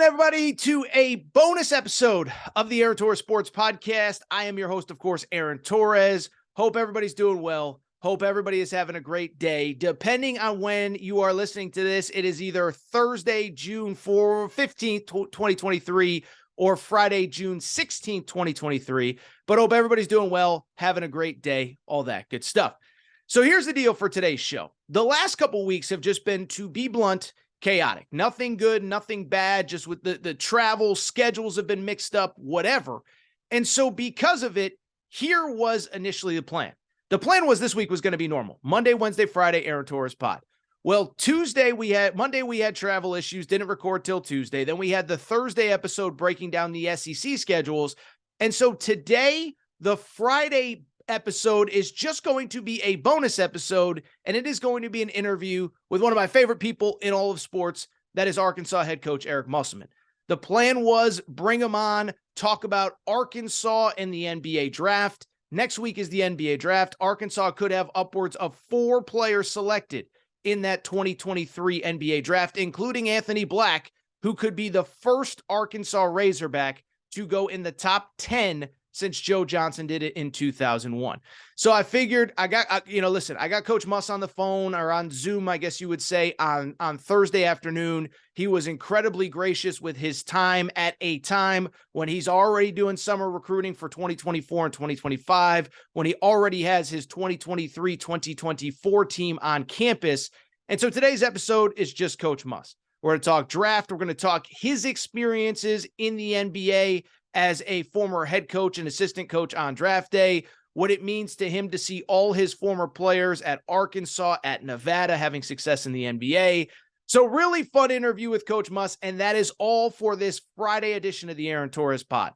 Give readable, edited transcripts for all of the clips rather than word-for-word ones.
everybody, to a bonus episode of the Aaron Torres Sports Podcast. I am your host, of course, Aaron Torres. Hope everybody's doing well. Hope everybody is having a great day. Depending on when you are listening to this, it is either Thursday, June 15th, 2023, or Friday, June 16th, 2023. But hope everybody's doing well, having a great day, all that good stuff. So here's the deal for today's show. The last couple weeks have just been, to be blunt, chaotic. Nothing good, nothing bad, just with the travel, schedules have been mixed up, whatever. And so because of it, here was initially the plan. The plan was this week was going to be normal. Monday, Wednesday, Friday, Aaron Torres pod. Well, Monday we had travel issues, didn't record till Tuesday. Then we had the Thursday episode breaking down the SEC schedules. And so today, the Friday episode is just going to be a bonus episode, and it is going to be an interview with one of my favorite people in all of sports, that is Arkansas head coach Eric Musselman. The plan was bring him on, talk about Arkansas and the NBA draft. Next week is the NBA draft. Arkansas could have upwards of 4 players selected in that 2023 NBA draft, including Anthony Black, who could be the first Arkansas Razorback to go in the top 10 since Joe Johnson did it in 2001. So I figured I got Coach Muss on the phone, or on Zoom, I guess you would say, on Thursday afternoon. He was incredibly gracious with his time at a time when he's already doing summer recruiting for 2024 and 2025, when he already has his 2023-2024 team on campus. And so today's episode is just Coach Muss. We're going to talk draft. We're going to talk his experiences in the NBA as a former head coach and assistant coach on draft day, what it means to him to see all his former players at Arkansas, at Nevada, having success in the NBA. So really fun interview with Coach Muss, and that is all for this Friday edition of the Aaron Torres pod.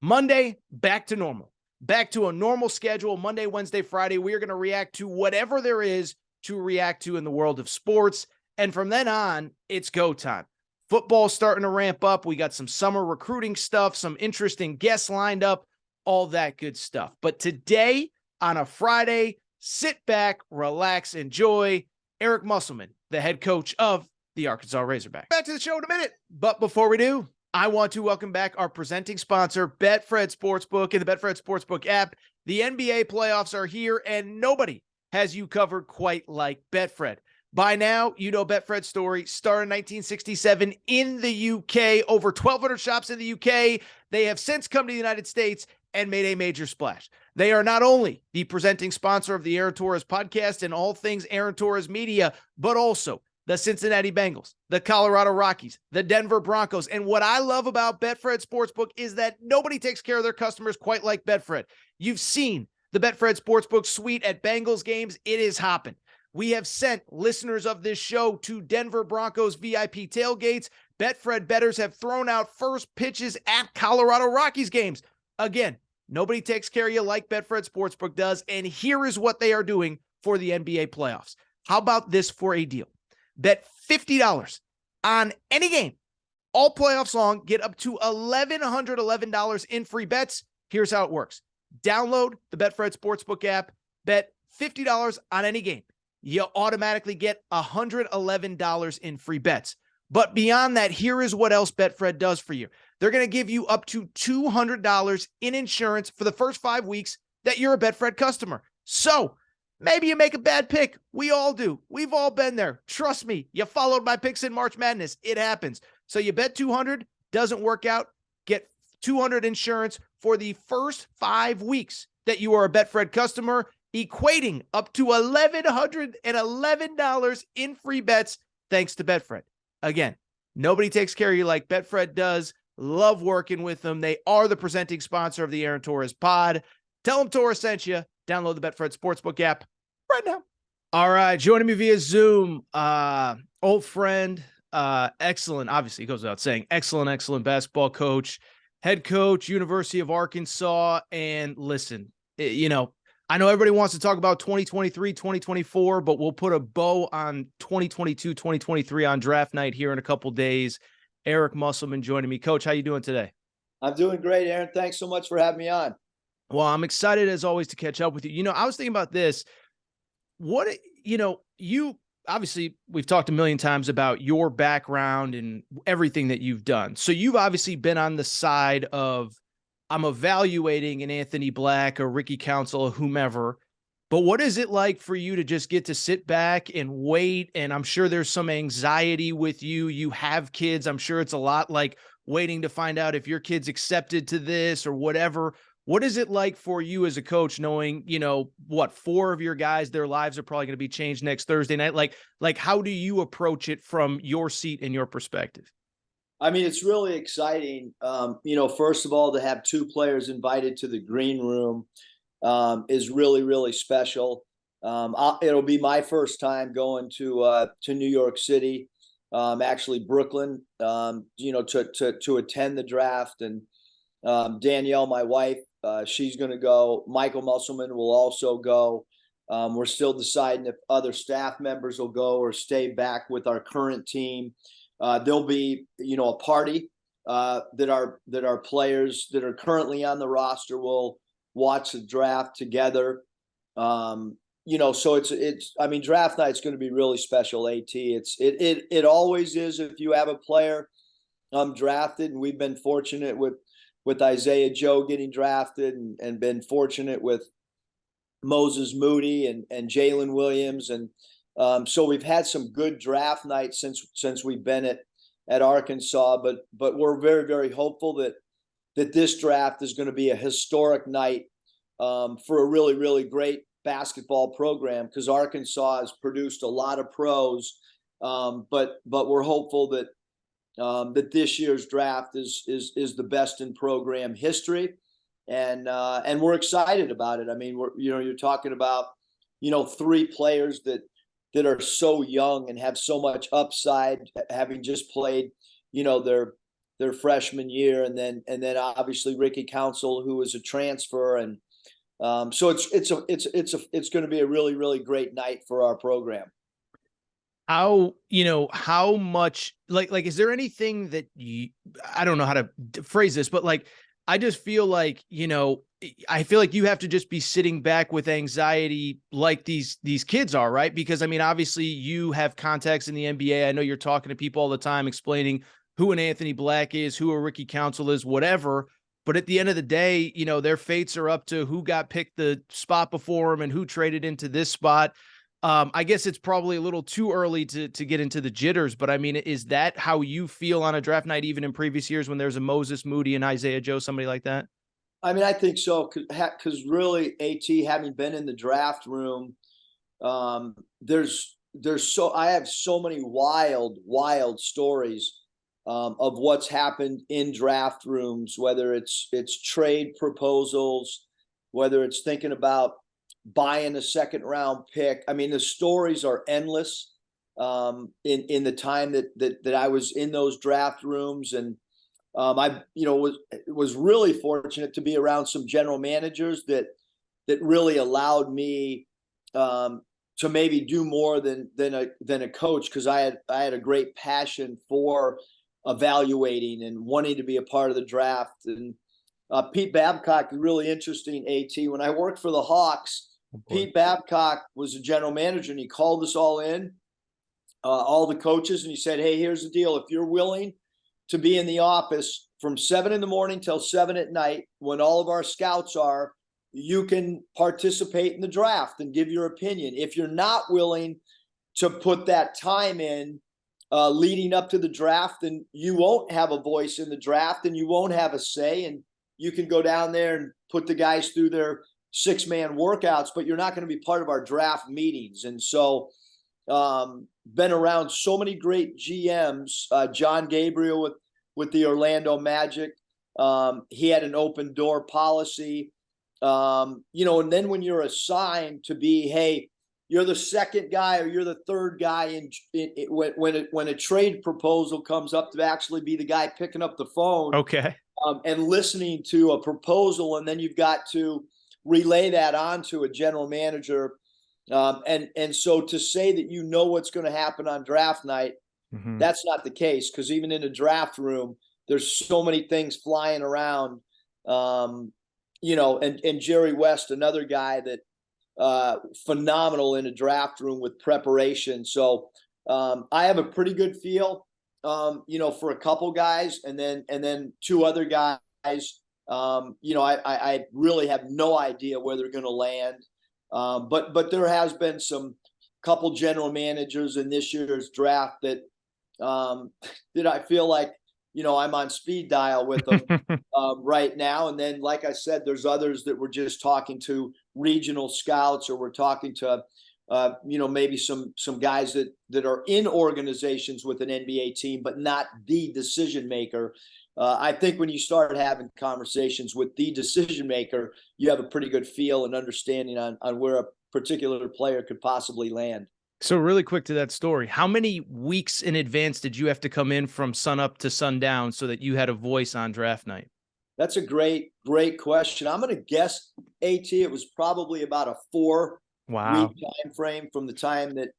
Monday, back to normal. Back to a normal schedule. Monday, Wednesday, Friday, we are going to react to whatever there is to react to in the world of sports. And from then on, it's go time. Football's starting to ramp up. We got some summer recruiting stuff, some interesting guests lined up, all that good stuff. But today, on a Friday, sit back, relax, enjoy. Eric Musselman, the head coach of the Arkansas Razorbacks. Back to the show in a minute. But before we do, I want to welcome back our presenting sponsor, Betfred Sportsbook, and the Betfred Sportsbook app. The NBA playoffs are here, and nobody has you covered quite like Betfred. By now, you know Betfred's story. Started in 1967 in the UK. Over 1,200 shops in the UK. They have since come to the United States and made a major splash. They are not only the presenting sponsor of the Aaron Torres podcast and all things Aaron Torres media, but also the Cincinnati Bengals, the Colorado Rockies, the Denver Broncos. And what I love about Betfred Sportsbook is that nobody takes care of their customers quite like Betfred. You've seen the Betfred Sportsbook suite at Bengals games. It is hopping. We have sent listeners of this show to Denver Broncos VIP tailgates. Betfred bettors have thrown out first pitches at Colorado Rockies games. Again, nobody takes care of you like Betfred Sportsbook does, and here is what they are doing for the NBA playoffs. How about this for a deal? Bet $50 on any game, all playoffs long, get up to $1,111 in free bets. Here's how it works. Download the Betfred Sportsbook app, bet $50 on any game. You automatically get $111 in free bets. But beyond that, here is what else Betfred does for you. They're going to give you up to $200 in insurance for the first 5 weeks that you're a Betfred customer. So maybe you make a bad pick. We all do. We've all been there. Trust me. You followed my picks in March Madness. It happens. So you bet 200, doesn't work out. Get 200 insurance for the first 5 weeks that you are a Betfred customer, equating up to $1,111 in free bets thanks to Betfred. Again, nobody takes care of you like Betfred does. Love working with them. They are the presenting sponsor of the Aaron Torres pod. Tell them Torres sent you. Download the Betfred Sportsbook app right now. All right, joining me via Zoom, old friend, excellent, obviously it goes without saying, excellent basketball coach, head coach, University of Arkansas. And listen, I know everybody wants to talk about 2023, 2024, but we'll put a bow on 2022, 2023 on draft night here in a couple days. Eric Musselman joining me. Coach, how you doing today? I'm doing great, Aaron. Thanks so much for having me on. Well, I'm excited as always to catch up with you. I was thinking about this. You obviously we've talked a million times about your background and everything that you've done. So you've obviously been on the side of, I'm evaluating an Anthony Black or Ricky Council or whomever. But what is it like for you to just get to sit back and wait? And I'm sure there's some anxiety with you. You have kids. I'm sure it's a lot like waiting to find out if your kid's accepted to this or whatever. What is it like for you as a coach, knowing, what, 4 of your guys, their lives are probably going to be changed next Thursday night? Like, how do you approach it from your seat and your perspective? I mean, it's really exciting. First of all, to have 2 players invited to the green room is really, really special. It'll be my first time going to New York City, actually Brooklyn, to attend the draft. And Danielle, my wife, she's going to go. Michael Musselman will also go. We're still deciding if other staff members will go or stay back with our current team. There'll be, a party that our players that are currently on the roster will watch the draft together. So I mean, draft night's going to be really special. It always is. If you have a player drafted, and we've been fortunate with Isaiah Joe getting drafted, and been fortunate with Moses Moody and Jalen Williams. And so we've had some good draft nights since we've been at Arkansas, but we're very, very hopeful that this draft is going to be a historic night for a really, really great basketball program, because Arkansas has produced a lot of pros. But we're hopeful that this year's draft is the best in program history, and we're excited about it. I mean, you're talking about 3 players that are so young and have so much upside, having just played their freshman year, and then obviously Ricky Council, who was a transfer, and so it's going to be a really, really great night for our program. How much, like, is there anything that I don't know how to phrase this, but like, I just feel like, I feel like you have to just be sitting back with anxiety like these kids are, right? Because I mean, obviously you have contacts in the NBA. I know you're talking to people all the time, explaining who an Anthony Black is, who a Ricky Council is, whatever. But at the end of the day, their fates are up to who got picked the spot before them and who traded into this spot. I guess it's probably a little too early to get into the jitters, but I mean, is that how you feel on a draft night, even in previous years when there's a Moses Moody and Isaiah Joe, somebody like that? I mean, I think so, because really, having been in the draft room, I have so many wild stories of what's happened in draft rooms, whether it's trade proposals, whether it's thinking about buying a second round pick. I mean, the stories are endless in the time that I was in those draft rooms. And I was really fortunate to be around some general managers that really allowed me to maybe do more than a coach, because I had a great passion for evaluating and wanting to be a part of the draft. And Pete Babcock is really interesting. When I worked for the Hawks, Pete Babcock was a general manager, and he called us all in, all the coaches, and he said, "Hey, here's the deal. If you're willing to be in the office from 7 a.m. till 7 p.m, when all of our scouts are, you can participate in the draft and give your opinion. If you're not willing to put that time in leading up to the draft, then you won't have a voice in the draft and you won't have a say, and you can go down there and put the guys through their 6-man workouts, but you're not going to be part of our draft meetings." And so been around so many great GMs, John Gabriel with the Orlando Magic. He had an open door policy, and then when you're assigned to be, hey, you're the second guy or you're the third guy when a trade proposal comes up, to actually be the guy picking up the phone, Okay. And listening to a proposal, and then you've got to relay that on to a general manager. And so to say that what's going to happen on draft night, that's not the case, because even in a draft room, there's so many things flying around. And Jerry West, another guy that phenomenal in a draft room with preparation. So I have a pretty good feel, for a couple guys, and then two other guys. I really have no idea where they're going to land. But there has been some couple general managers in this year's draft that I feel like, I'm on speed dial with them right now. And then, like I said, there's others that we're just talking to, regional scouts, or we're talking to, maybe some guys that are in organizations with an NBA team, but not the decision maker. I think when you start having conversations with the decision maker, you have a pretty good feel and understanding on where a particular player could possibly land. So really quick to that story, how many weeks in advance did you have to come in from sun up to sundown so that you had a voice on draft night? That's a great question. I'm going to guess, AT, it was probably about a 4-week time frame from the time that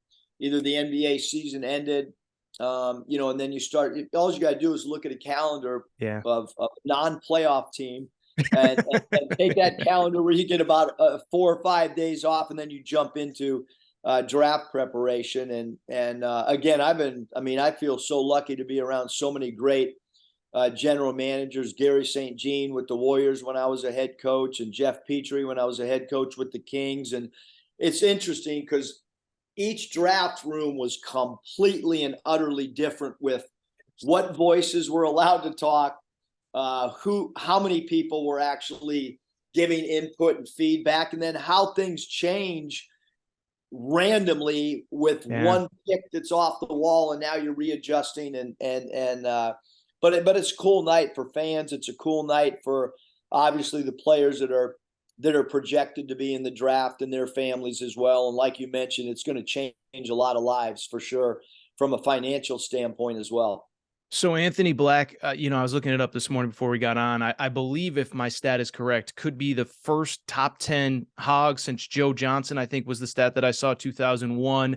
either the NBA season ended, and then you start. All you got to do is look at a calendar of a non-playoff team, and take that calendar where you get about 4 or 5 days off, and then you jump into draft preparation. And again, I feel so lucky to be around so many great general managers. Gary St. Jean with the Warriors when I was a head coach, and Jeff Petrie when I was a head coach with the Kings. And it's interesting because each draft room was completely and utterly different with what voices were allowed to talk, how many people were actually giving input and feedback, and then how things change randomly with one pick that's off the wall, and now you're readjusting. But it's a cool night for fans. It's a cool night for obviously the players that are projected to be in the draft, and their families as well. And like you mentioned, it's going to change a lot of lives for sure from a financial standpoint as well. So Anthony Black, I was looking it up this morning before we got on. I believe, if my stat is correct, could be the first top 10 Hogs since Joe Johnson, I think was the stat that I saw, 2001.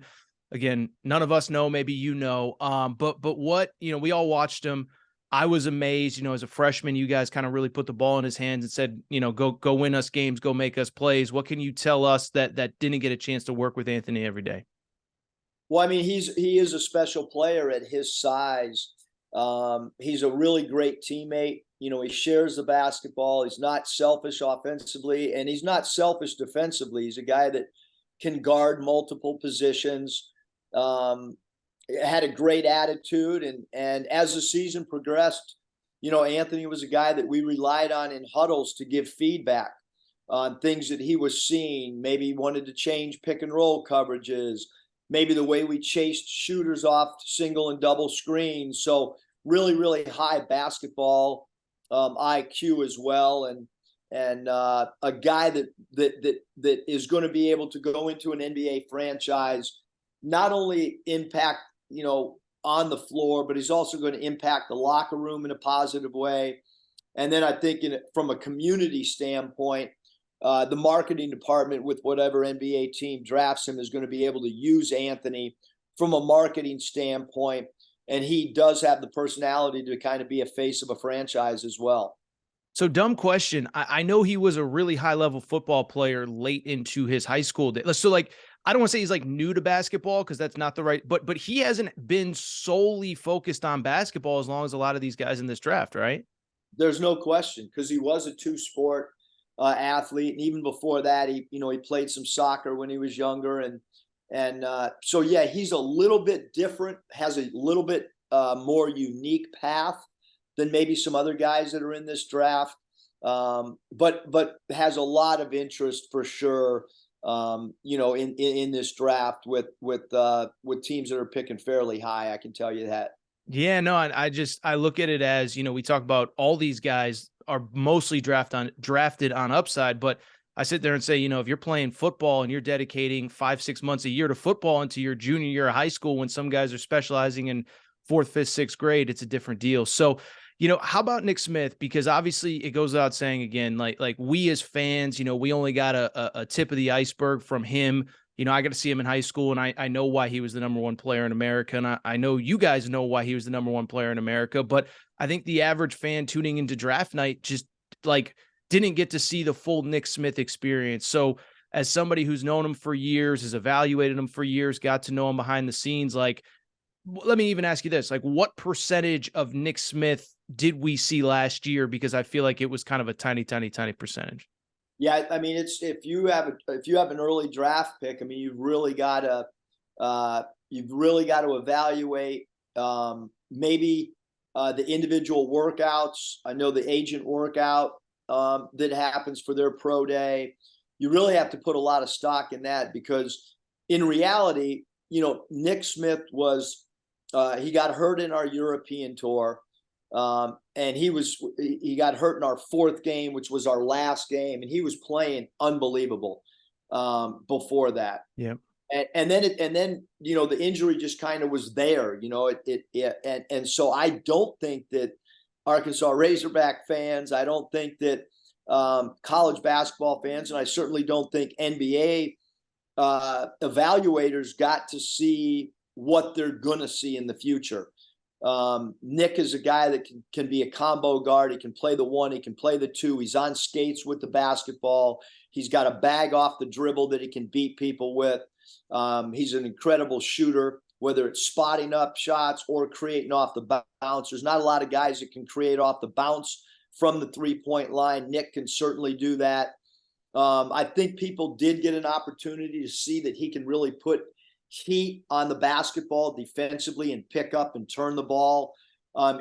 Again, none of us know, maybe but what, we all watched him. I was amazed, as a freshman, you guys kind of really put the ball in his hands and said, go win us games, go make us plays. What can you tell us that didn't get a chance to work with Anthony every day? Well, he is a special player at his size. He's a really great teammate. He shares the basketball. He's not selfish offensively, and he's not selfish defensively. He's a guy that can guard multiple positions. Had a great attitude, and as the season progressed, Anthony was a guy that we relied on in huddles to give feedback on things that he was seeing. Maybe he wanted to change pick and roll coverages, maybe the way we chased shooters off single and double screens. So really, really high basketball IQ as well, and a guy that is going to be able to go into an NBA franchise, not only impact on the floor, but he's also going to impact the locker room in a positive way. And then I think from a community standpoint, the marketing department with whatever NBA team drafts him is going to be able to use Anthony from a marketing standpoint. And he does have the personality to kind of be a face of a franchise as well. So, dumb question. I know he was a really high level football player late into his high school day. So I don't want to say he's new to basketball, because that's not the right, but he hasn't been solely focused on basketball as long as a lot of these guys in this draft, right? There's no question, because he was a two-sport athlete, and even before that, he played some soccer when he was younger, and so yeah, he's a little bit different, has a little bit more unique path than maybe some other guys that are in this draft, but has a lot of interest for sure. In this draft with teams that are picking fairly high, I can tell you that. Yeah, no, I look at it as, we talk about all these guys are mostly drafted on upside, but I sit there and say, if you're playing football and you're dedicating 5-6 months a year to football into your junior year of high school, when some guys are specializing in 4th, 5th, 6th grade, it's a different deal. So, how about Nick Smith? Because obviously it goes without saying again, like we as fans, we only got a tip of the iceberg from him. I got to see him in high school, and I know why he was the number one player in America. And I know you guys know why he was the number one player in America, but I think the average fan tuning into draft night just didn't get to see the full Nick Smith experience. So as somebody who's known him for years, has evaluated him for years, got to know him behind the scenes, like, let me even ask you this, like, what percentage of Nick Smith did we see last year? Because I feel like it was kind of a tiny, tiny, tiny percentage. Yeah, I mean, it's if you have an early draft pick, I mean, you've really got to evaluate maybe the individual workouts. I know the agent workout that happens for their pro day. You really have to put a lot of stock in that, because in reality, Nick Smith was he got hurt in our European tour. And he got hurt in our fourth game, which was our last game, and he was playing unbelievable before that. Yeah. And then the injury just kind of was there, and so I don't think that Arkansas Razorback fans, I don't think that college basketball fans, and I certainly don't think NBA evaluators got to see what they're going to see in the future. Nick is a guy that can be a combo guard. He can play the one, he can play the two. He's on skates with the basketball. He's got a bag off the dribble that he can beat people with. He's an incredible shooter, whether it's spotting up shots or creating off the bounce. There's not a lot of guys that can create off the bounce from the 3-point line. Nick can certainly do that. I think people did get an opportunity to see that he can really put heat on the basketball defensively and pick up and turn the ball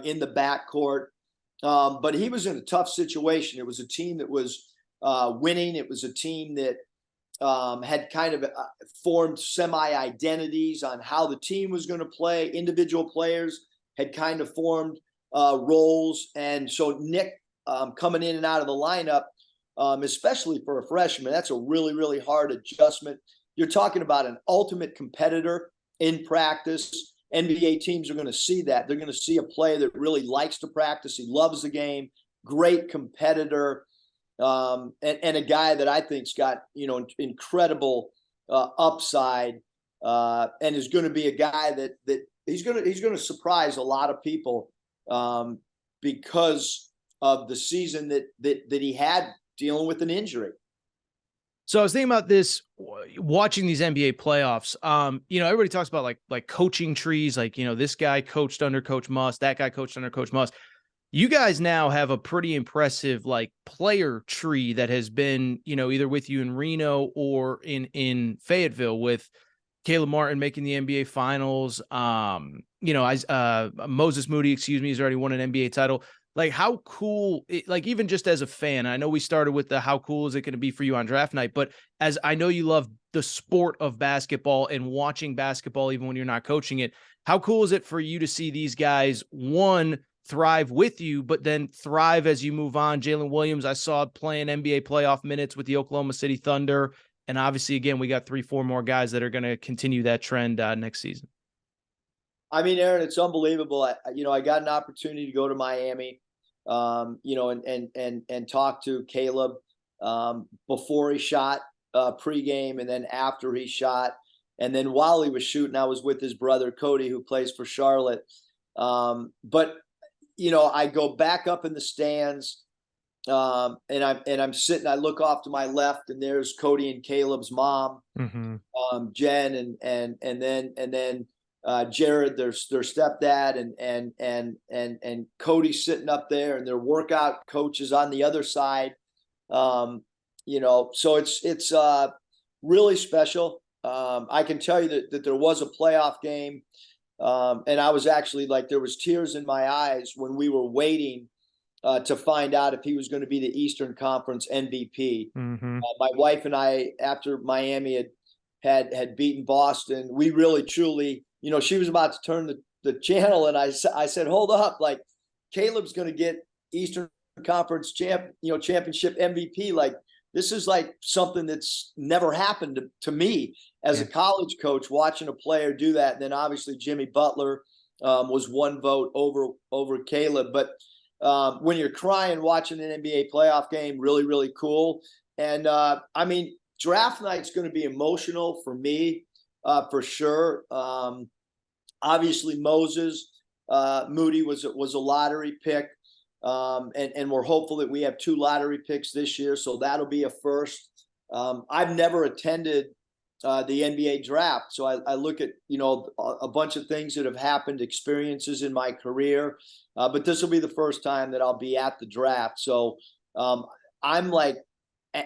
in the backcourt. But he was in a tough situation. It was a team that was winning. It was a team that had kind of formed semi-identities on how the team was going to play. Individual players had kind of formed roles. And so Nick coming in and out of the lineup, especially for a freshman, that's a really, really hard adjustment. You're talking about an ultimate competitor in practice. NBA teams are going to see that. They're going to see a player that really likes to practice. He loves the game, great competitor, and a guy that I think's got, incredible upside, and is going to be a guy that he's going to surprise a lot of people because of the season that he had dealing with an injury. So I was thinking about this, watching these NBA playoffs. Everybody talks about like coaching trees, like, this guy coached under Coach Muss, that guy coached under Coach Muss. You guys now have a pretty impressive like player tree that has been, either with you in Reno or in Fayetteville, with Caleb Martin making the NBA finals. Moses Moody, has already won an NBA title. Like, how cool, like, even just as a fan, I know we started with the how cool is it going to be for you on draft night, but as I know you love the sport of basketball and watching basketball, even when you're not coaching it, how cool is it for you to see these guys, one, thrive with you, but then thrive as you move on? Jalen Williams, I saw playing NBA playoff minutes with the Oklahoma City Thunder. And obviously, again, we got 3-4 more guys that are going to continue that trend next season. I mean, Aaron, it's unbelievable. I got an opportunity to go to Miami, and talk to Caleb before he shot pregame, and then after he shot. And then while he was shooting, I was with his brother, Cody, who plays for Charlotte. But I go back up in the stands, and I'm sitting, I look off to my left, and there's Cody and Caleb's mom, Jen, and then Jared, their stepdad, and Cody sitting up there, and their workout coach is on the other side. So it's really special. I can tell you that there was a playoff game, and I was actually, like, there was tears in my eyes when we were waiting to find out if he was going to be the Eastern Conference MVP. My wife and I, after Miami had beaten Boston, we really truly, she was about to turn the channel, and I said, hold up, like, Caleb's going to get Eastern Conference championship MVP. Like, this is like something that's never happened to me as a college coach, watching a player do that. And then obviously Jimmy Butler was one vote over Caleb. But when you're crying watching an NBA playoff game, really, really cool. And draft night's going to be emotional for me, for sure. Obviously Moses Moody was a lottery pick. And we're hopeful that we have 2 lottery picks this year. So that'll be a first. I've never attended the NBA draft. So I look at, a bunch of things that have happened, experiences in my career, but this will be the first time that I'll be at the draft. So I'm like,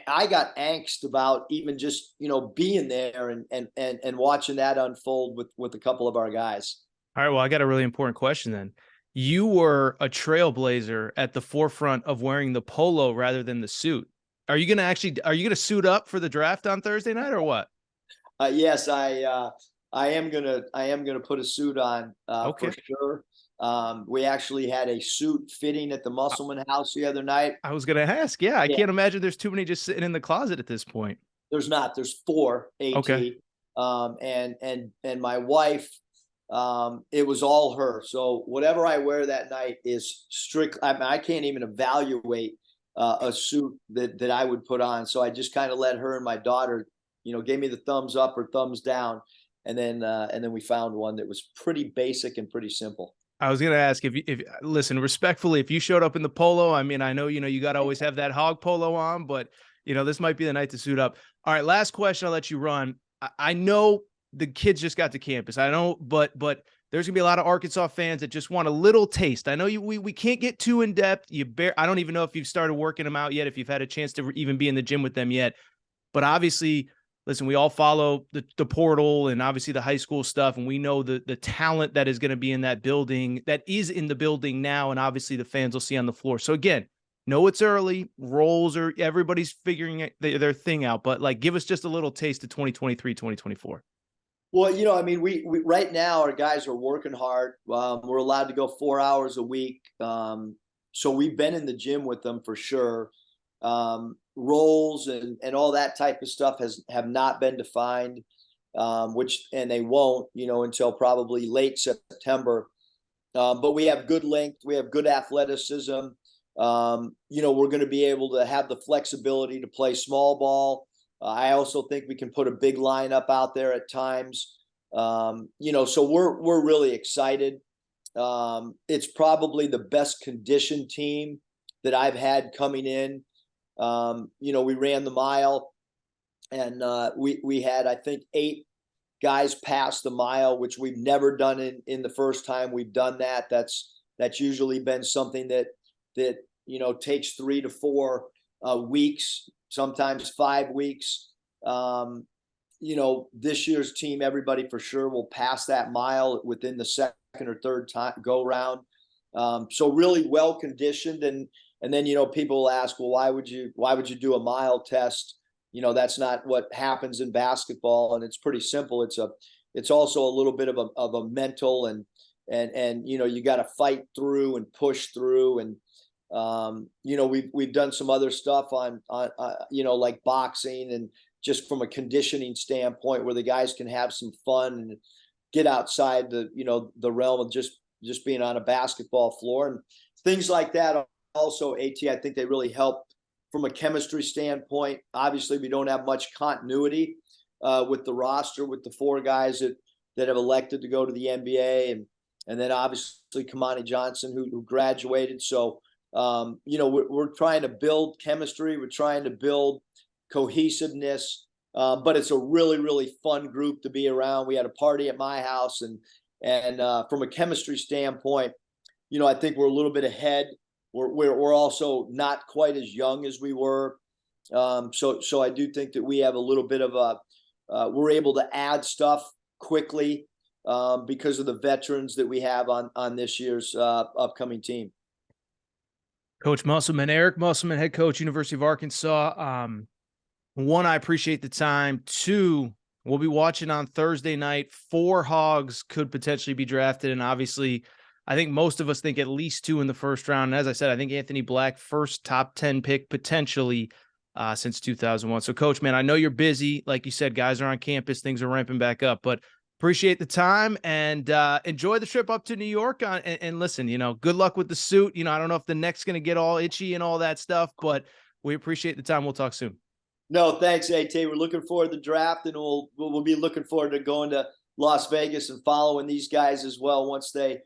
I got angst about even just, being there and watching that unfold with a couple of our guys. All right, well, I got a really important question then. You were a trailblazer at the forefront of wearing the polo rather than the suit. Are you gonna suit up for the draft on Thursday night or what? Yes, I am gonna put a suit on Okay. for sure. We actually had a suit fitting at the Musselman house the other night. I was gonna ask. Yeah, I Yeah, can't imagine there's too many just sitting in the closet at this point. there's four Okay. AT, and my wife. It was all her. So whatever I wear that night is strict. I mean, I can't even evaluate a suit that I would put on. So I just kind of let her and my daughter, gave me the thumbs up or thumbs down, and then we found one that was pretty basic and pretty simple. I was gonna ask if listen respectfully, if you showed up in the polo, I mean, I know you got to always have that hog polo on, but this might be the night to suit up. All right, last question. I'll let you run. I know the kids just got to campus. I know, but there's gonna be a lot of Arkansas fans that just want a little taste. I know we can't get too in depth. I don't even know if you've started working them out yet, if you've had a chance to even be in the gym with them yet. But obviously, listen, we all follow the portal and obviously the high school stuff, and we know the talent that is going to be in that building, that is in the building now, and obviously the fans will see on the floor. So again, know it's early, roles are everybody's figuring their thing out, but like give us just a little taste of 2023, 2024. Well, I mean, we right now our guys are working hard. We're allowed to go 4 hours a week, so we've been in the gym with them for sure. Roles and all that type of stuff have not been defined, and they won't, until probably late September. But we have good length, we have good athleticism. We're going to be able to have the flexibility to play small ball. I also think we can put a big lineup out there at times. So we're really excited. It's probably the best conditioned team that I've had coming in. We ran the mile, and we had, I think, 8 guys pass the mile, which we've never done in the first time we've done that. That's usually been something that takes 3 to 4 weeks, sometimes 5 weeks. This year's team, everybody for sure will pass that mile within the second or third time go round. So really well conditioned, and then people will ask, well, why would you do a mile test? That's not what happens in basketball, and it's pretty simple. It's also a little bit of a mental and you got to fight through and push through, and we've done some other stuff on like boxing, and just from a conditioning standpoint where the guys can have some fun and get outside the realm of just being on a basketball floor and things like that. Also, I think they really help from a chemistry standpoint. Obviously, we don't have much continuity with the roster, with the 4 guys that have elected to go to the NBA, and then obviously Kamani Johnson, who graduated. So we're trying to build chemistry. We're trying to build cohesiveness, but it's a really, really fun group to be around. We had a party at my house, and from a chemistry standpoint, I think we're a little bit ahead. We're also not quite as young as we were, so I do think that we have a little bit of we're able to add stuff quickly because of the veterans that we have on this year's upcoming team. Coach Musselman, Eric Musselman, head coach, University of Arkansas. One, I appreciate the time. 2, we'll be watching on Thursday night. 4 Hogs could potentially be drafted, and obviously, I think most of us think at least 2 in the first round. And as I said, I think Anthony Black, first top 10 pick potentially since 2001. So, Coach, man, I know you're busy. Like you said, guys are on campus. Things are ramping back up. But appreciate the time, and enjoy the trip up to New York. And listen, good luck with the suit. I don't know if the neck's going to get all itchy and all that stuff, but we appreciate the time. We'll talk soon. No, thanks, AT. We're looking forward to the draft, and we'll be looking forward to going to Las Vegas and following these guys as well once they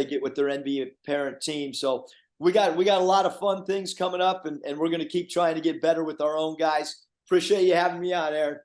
get with their NBA parent team. So we got a lot of fun things coming up, and we're going to keep trying to get better with our own guys. Appreciate you having me on, Aaron.